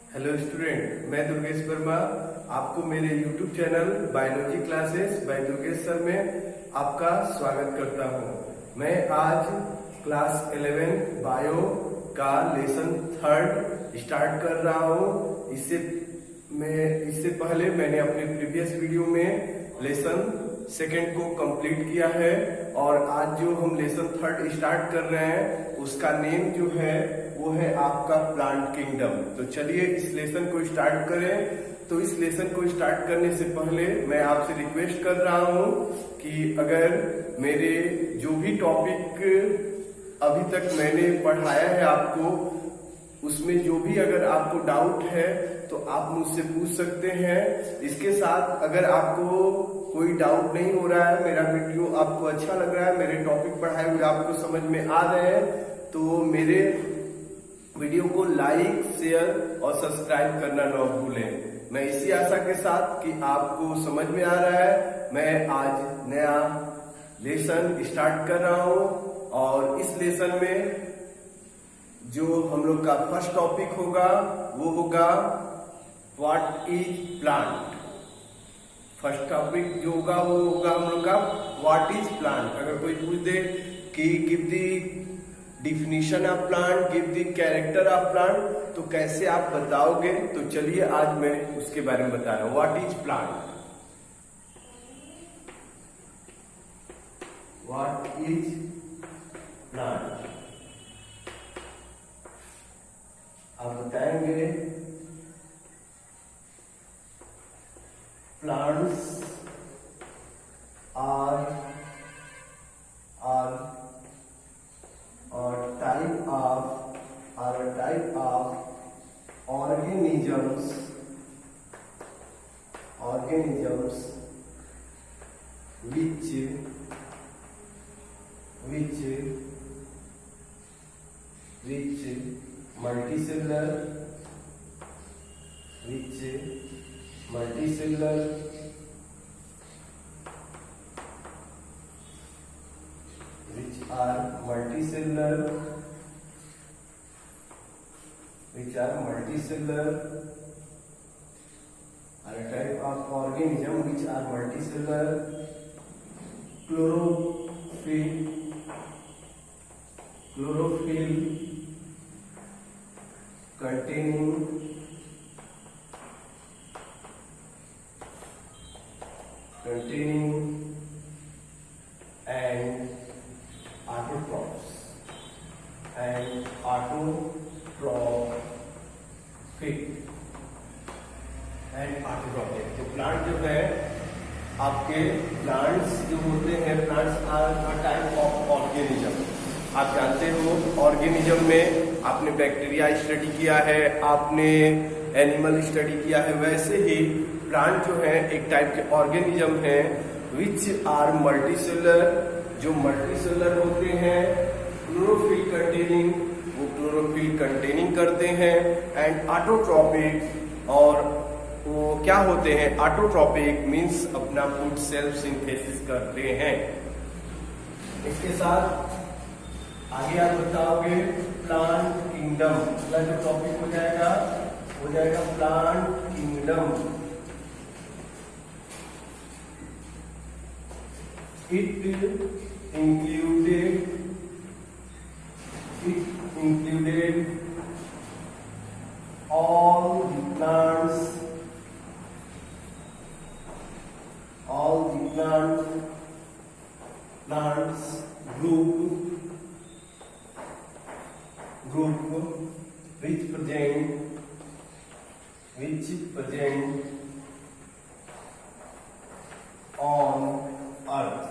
Hello student, मैं दुर्गेश वर्मा आपको मेरे YouTube channel biology classes bye Durgesh sir में आपका स्वागत करता हूं। मैं आज क्लास 11 बायो का लेसन 3 स्टार्ट कर रहा हूं। इससे पहले मैंने अपने प्रीवियस वीडियो में लेसन 2 को कंप्लीट किया है और आज जो हम लेसन 3 स्टार्ट कर रहे हैं उसका नेम जो है वो है आपका प्लांट किंगडम। तो चलिए इस लेसन को स्टार्ट करें। तो इस लेसन को स्टार्ट करने से पहले मैं आपसे रिक्वेस्ट कर रहा हूं कि अगर मेरे जो भी टॉपिक अभी तक मैंने पढ़ाया है आपको, उसमें जो भी अगर आपको डाउट है तो आप मुझसे पूछ सकते हैं। इसके साथ अगर आपको कोई डाउट नहीं हो रहा है, मेरा वीडियो आपको अच्छा लग रहा है, मेरे टॉपिक पढ़ाए हुए आपको समझ में आ रहे हैं, तो मेरे वीडियो को लाइक, शेयर और सब्सक्राइब करना न भूलें। मैं इसी आशा के साथ कि आपको समझ में आ रहा है, मैं आज नया लेसन स्टार्ट कर रहा हूं और इस लेसन में जो हम लोग का फर्स्ट टॉपिक होगा वो होगा what is plant. First topic जो होगा वो होगा हम लोग का व्हाट इज प्लांट। अगर कोई पूछ दे कि give the definition of plant, give the character of plant, तो कैसे आप बताओगे? तो चलिए आज मैं उसके बारे में बता रहा हूं। What is plant? What is plant? आप बताएंगे plants are type of organisms which multicellular are a type of organism which are multicellular, chlorophyll containing and autotrophs तो प्लांट जो है आपके प्लांट्स जो होते हैं, plants are a type of organism. आप जानते हो ऑर्गेनिज्म में आपने बैक्टीरिया स्टडी किया है, आपने एनिमल स्टडी किया है, वैसे ही प्लांट जो है एक टाइप के ऑर्गेनिज्म है विच आर मल्टीसेलर, जो मल्टीसेलर होते हैं, क्लोरोफिल कंटेनिंग, वो क्लोरोफिल कंटेनिंग करते हैं, एंड ऑटोट्रॉपिक, और वो क्या होते हैं? ऑटोट्रॉपिक मीन्स अपना फूड सेल्फ सिंथेसिस करते हैं। इसके साथ आगे आप बताओगे प्लांट किंगडम। अगला जो टॉपिक हो जाएगा plant kingdom. It included all the plants group which present on earth।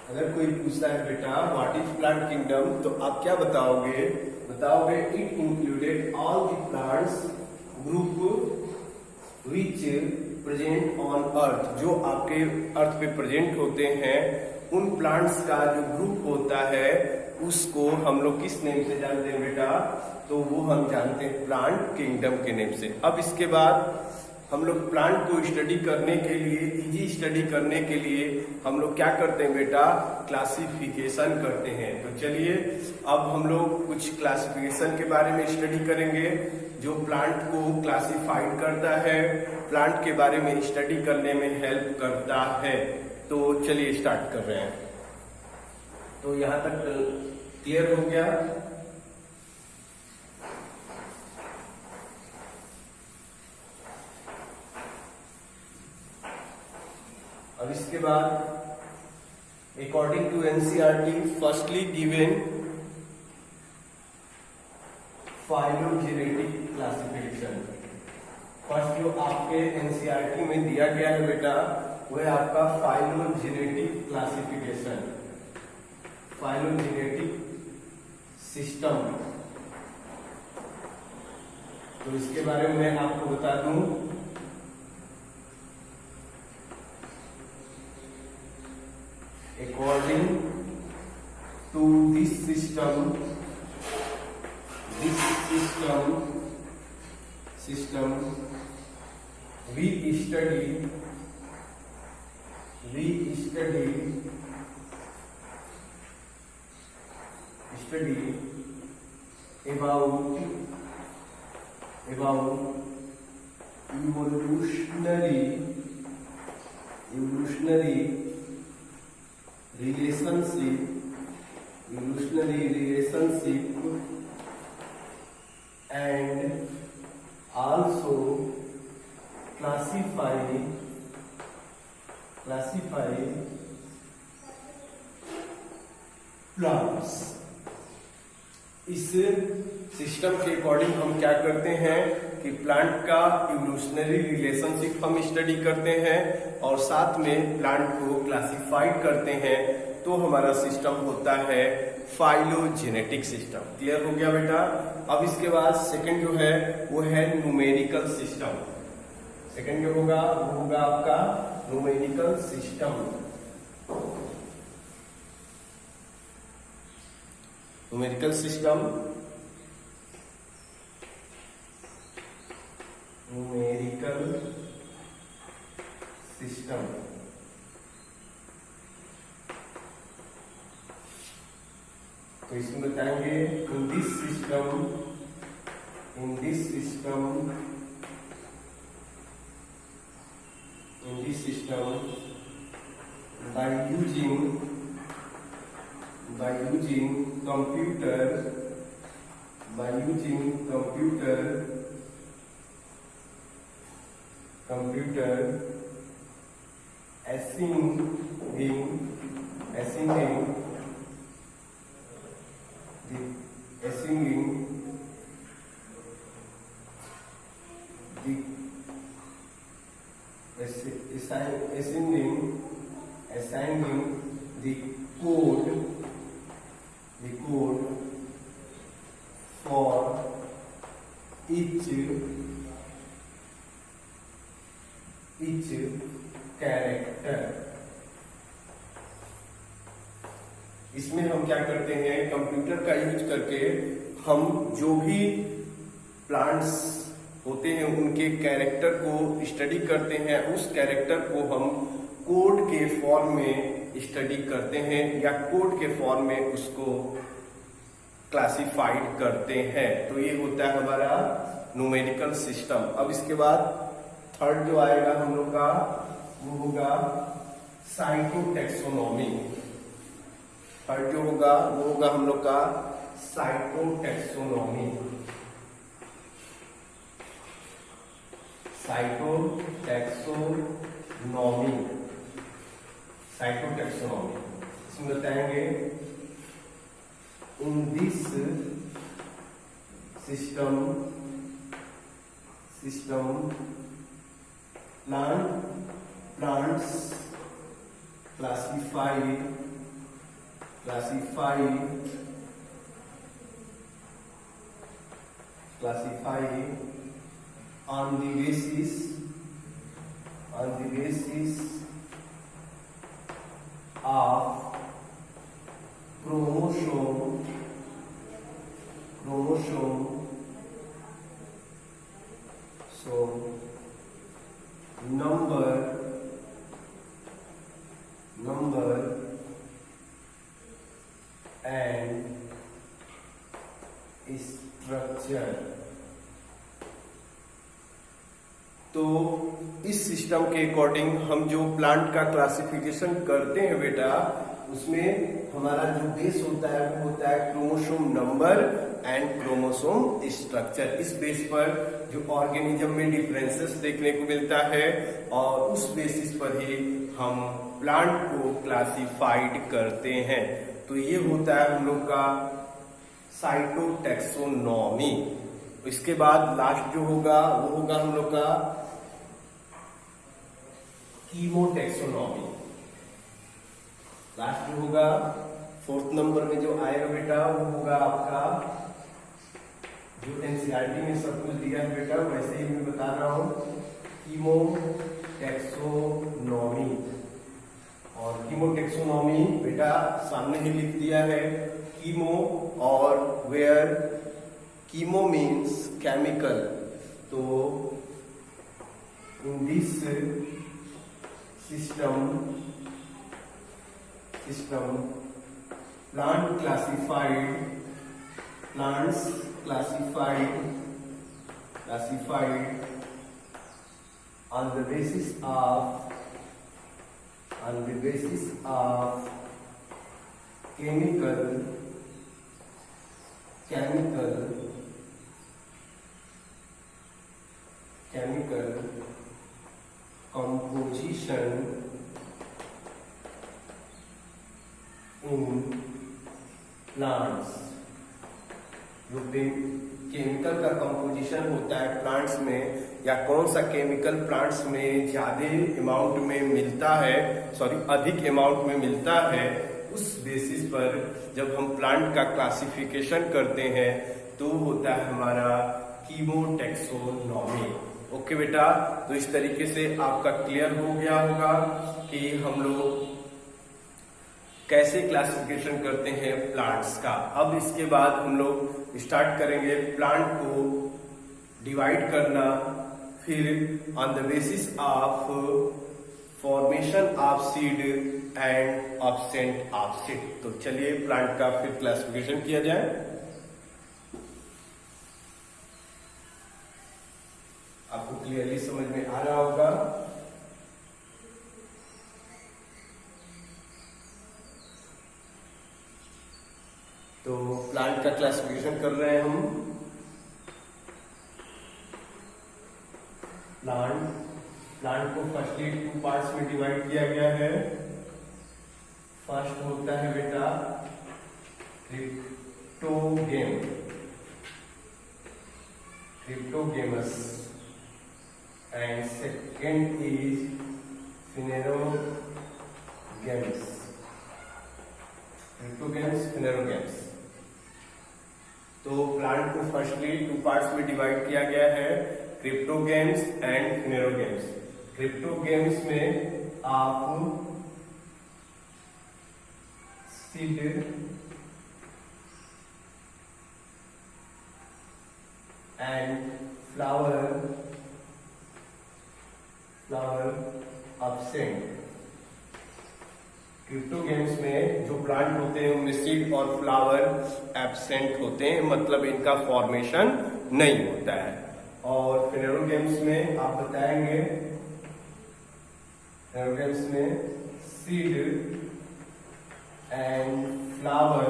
अगर कोई पूछता है बेटा व्हाट इज प्लांट किंगडम, तो आप क्या बताओगे? It included all the plants group which present on earth, जो आपके अर्थ पे प्रेजेंट होते हैं, उन प्लांट्स का जो ग्रुप होता है उसको हम लोग किस नेम से जानते हैं बेटा? तो वो हम जानते हैं प्लांट किंगडम के नेम से। अब इसके बाद हम लोग प्लांट को स्टडी करने के लिए, इजी स्टडी करने के लिए हम लोग क्या करते हैं बेटा, क्लासिफिकेशन करते हैं। तो चलिए अब हम लोग कुछ क्लासिफिकेशन के बारे में स्टडी करेंगे जो प्लांट को क्लासिफाइड करता है, प्लांट के बारे में स्टडी करने में हेल्प करता है। तो चलिए स्टार्ट कर रहे हैं। तो यहां तक क्लियर हो गया। अब इसके बाद according to NCERT firstly given phylogenetic classification. First जो आपके एनसीईआरटी में दिया गया है बेटा वो है आपका फाइलोजेनेटिक क्लासिफिकेशन, फाइलोजेनेटिक सिस्टम। तो इसके बारे में मैं आपको बता दूं, according to this system we study about evolutionary relationship and also classify plants। इस सिस्टम के अकॉर्डिंग हम क्या करते हैं कि प्लांट का इवोल्यूशनरी रिलेशनशिप हम स्टडी करते हैं और साथ में प्लांट को क्लासिफाइड करते हैं। तो हमारा सिस्टम होता है फाइलोजेनेटिक सिस्टम। क्लियर हो गया बेटा। अब इसके बाद सेकंड जो है वो है न्यूमेरिकल सिस्टम। सेकंड जो होगा वो होगा आपका न्यूमेरिकल सिस्टम। न्यूमेरिकल सिस्टम, तो इसमें बताएंगे इन this system by using computer assigning the code for each character। इसमें हम क्या करते हैं, कंप्यूटर का यूज करके हम जो भी प्लांट्स होते हैं उनके कैरेक्टर को स्टडी करते हैं, उस कैरेक्टर को हम कोड के फॉर्म में स्टडी करते हैं या कोड के फॉर्म में उसको क्लासिफाइड करते हैं। तो ये होता है हमारा न्यूमेरिकल सिस्टम। अब इसके बाद थर्ड जो आएगा हम लोग का वो होगा साइटोटैक्सोनॉमी। थर्ड जो होगा वो होगा हम लोग का साइटोटैक्सोनॉमी। इसमें बताएंगे in this system plants classified on the basis of chromosome so number and structure. तो इस सिस्टम के अकॉर्डिंग हम जो प्लांट का क्लासिफिकेशन करते हैं बेटा, उसमें हमारा जो बेस होता है वो होता है chromosome number and chromosome structure. इस बेस पर जो ऑर्गेनिज्म में डिफरेंसेस देखने को मिलता है और उस बेसिस पर ही हम प्लांट को क्लासिफाइड करते हैं। तो ये होता है हम लोग का साइटोटैक्सोनॉमी। इसके बाद लास्ट जो होगा वो होगा हम लोग का कीमोटैक्सोनॉमी। लास्ट जो होगा 4th नंबर में जो आएगा बेटा वो होगा आपका, जो एनसीईआरटी में सब कुछ दिया है बेटा वैसे ही मैं बता रहा हूं, कीमोटैक्सोनॉमी। और कीमोटैक्सोनॉमी बेटा सामने ही लिख दिया है, कीमो और वेयर कीमो मीन्स केमिकल। तो in this system plants classified on the basis of chemical composition in plants. जो केमिकल का कंपोजिशन होता है प्लांट्स में, या कौन सा केमिकल प्लांट्स में ज्यादा अमाउंट में मिलता है, अधिक अमाउंट में मिलता है, उस बेसिस पर जब हम प्लांट का क्लासिफिकेशन करते हैं तो होता है हमारा कीमोटैक्सोनॉमी। ओके बेटा, तो इस तरीके से आपका क्लियर हो गया होगा कि हम लोग कैसे क्लासिफिकेशन करते हैं प्लांट्स का। अब इसके बाद हम लोग स्टार्ट करेंगे प्लांट को डिवाइड करना, फिर on the basis of formation of seed and absent of seed. तो चलिए प्लांट का फिर क्लासिफिकेशन किया जाए। आपको क्लियरली समझ में आ रहा होगा। तो प्लांट का क्लासिफिकेशन कर रहे हैं हम। प्लांट को फर्स्टली 2 पार्ट्स में डिवाइड किया गया है। फर्स्ट होता है बेटा cryptogams and second is phanerogams. Phanerogams. तो प्लांट को फर्स्टली 2 पार्ट्स में डिवाइड किया गया है, क्रिप्टोगेम्स एंड फिनेरोगेम्स। क्रिप्टोगेम्स में आप seed and flower absent. Cryptogams में जो प्लांट होते हैं उनमें सीड और फ्लावर एब्सेंट होते हैं, मतलब इनका फॉर्मेशन नहीं होता है। और फिनेरोगेम्स में आप बताएंगे, फिनेरोगेम्स में सीड एंड फ्लावर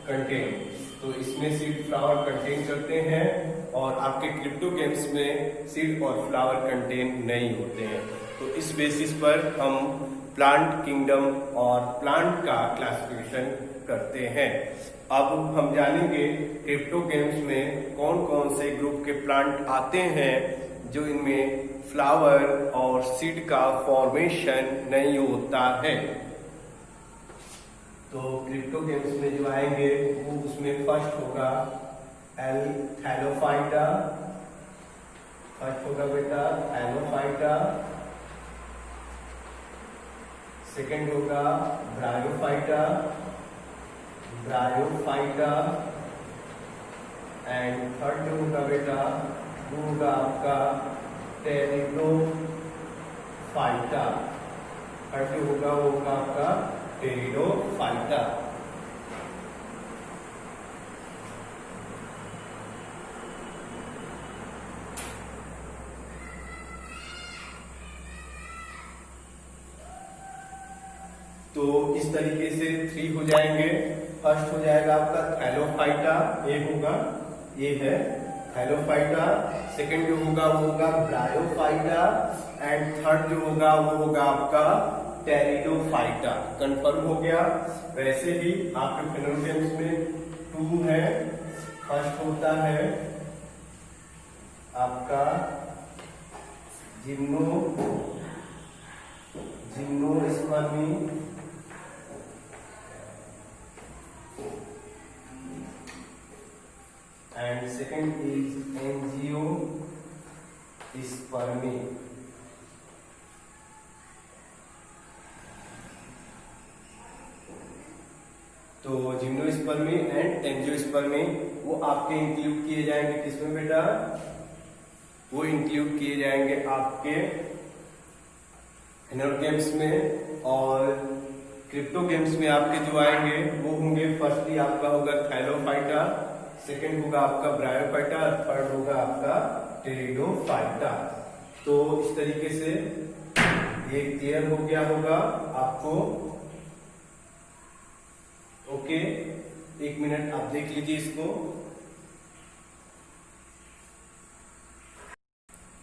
कंटेन। तो इसमें सीड फ्लावर कंटेन करते हैं और आपके क्रिप्टोगेम्स में सीड और फ्लावर कंटेन नहीं होते हैं। तो इस बेसिस पर हम प्लांट किंगडम और प्लांट का क्लासिफिकेशन करते हैं। अब हम जानेंगे क्रिप्टोगेम्स में कौन कौन से ग्रुप के प्लांट आते हैं जो इनमें फ्लावर और सीड का फॉर्मेशन नहीं होता है। तो क्रिप्टोगेम्स में जो आएंगे वो उसमें फर्स्ट होगा थैलोफाइटा। फर्स्ट होगा बेटा थैलोफाइटा। सेकेंड होगा ब्रायोफाइटा। एंड थर्ड जो होगा बेटा वो होगा आपका टेरिडोफाइटा। थर्ड जो होगा वो होगा आपका टेरिडोफाइटा। तो इस तरीके से 3 हो जाएंगे। फर्स्ट हो जाएगा आपका थैलोफाइटा, ये होगा, ये है थैलोफाइटा। सेकंड जो होगा वो होगा ब्रायोफाइटा एंड थर्ड जो होगा वो होगा आपका टेरिडोफाइटा। कंफर्म हो गया। वैसे ही आपके फेनोटाइप्स में 2 है। फर्स्ट होता है आपका gymnospermae and second is angiospermy। तो जिम्नोस्पर्मी एंड एंजियोस्पर्मी वो आपके इंक्लूड किए जाएंगे किसमें बेटा? वो इंक्लूड किए जाएंगे आपके फेनोटाइप्स में। और क्रिप्टोगेम्स में आपके जो आएंगे वो होंगे, फर्स्टली आपका होगा थैलोफाइटा, सेकंड होगा आपका ब्रायोफाइटा, थर्ड होगा आपका टेरिडोफाइटा। तो इस तरीके से ये क्लियर हो गया होगा आपको। ओके, 1 मिनट आप देख लीजिए इसको।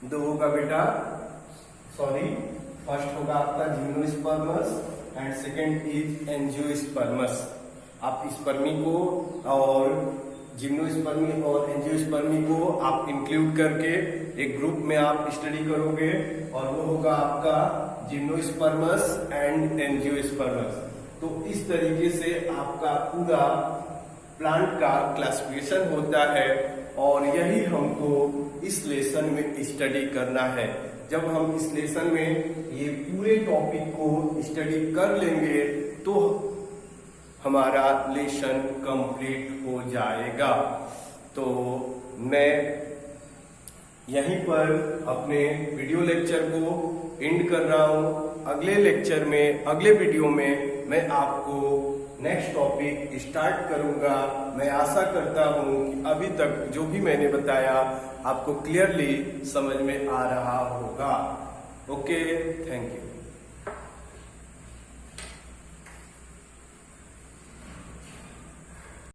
2 होगा बेटा, सॉरी, फर्स्ट होगा आपका जिम्नोस्पर्मस एंड सेकंड इज एंजियोस्पर्मस। आप स्पर्मी को और जिम्नोस्पर्मी और एंजियोस्पर्मी को आप इंक्लूड करके एक ग्रुप में आप स्टडी करोगे और वो होगा आपका जिम्नोस्पर्मस एंड एंजियोस्पर्मस। तो इस तरीके से आपका पूरा प्लांट का क्लासिफिकेशन होता है और यही हमको इस लेसन में स्टडी करना है। जब हम इस लेसन में ये पूरे टॉपिक को स्टडी कर लेंगे तो हमारा लेसन कंप्लीट हो जाएगा। तो मैं यहीं पर अपने वीडियो लेक्चर को एंड कर रहा हूं। अगले लेक्चर में, अगले वीडियो में मैं आपको नेक्स्ट टॉपिक स्टार्ट करूंगा। मैं आशा करता हूं कि अभी तक जो भी मैंने बताया आपको क्लियरली समझ में आ रहा होगा। Okay, thank you.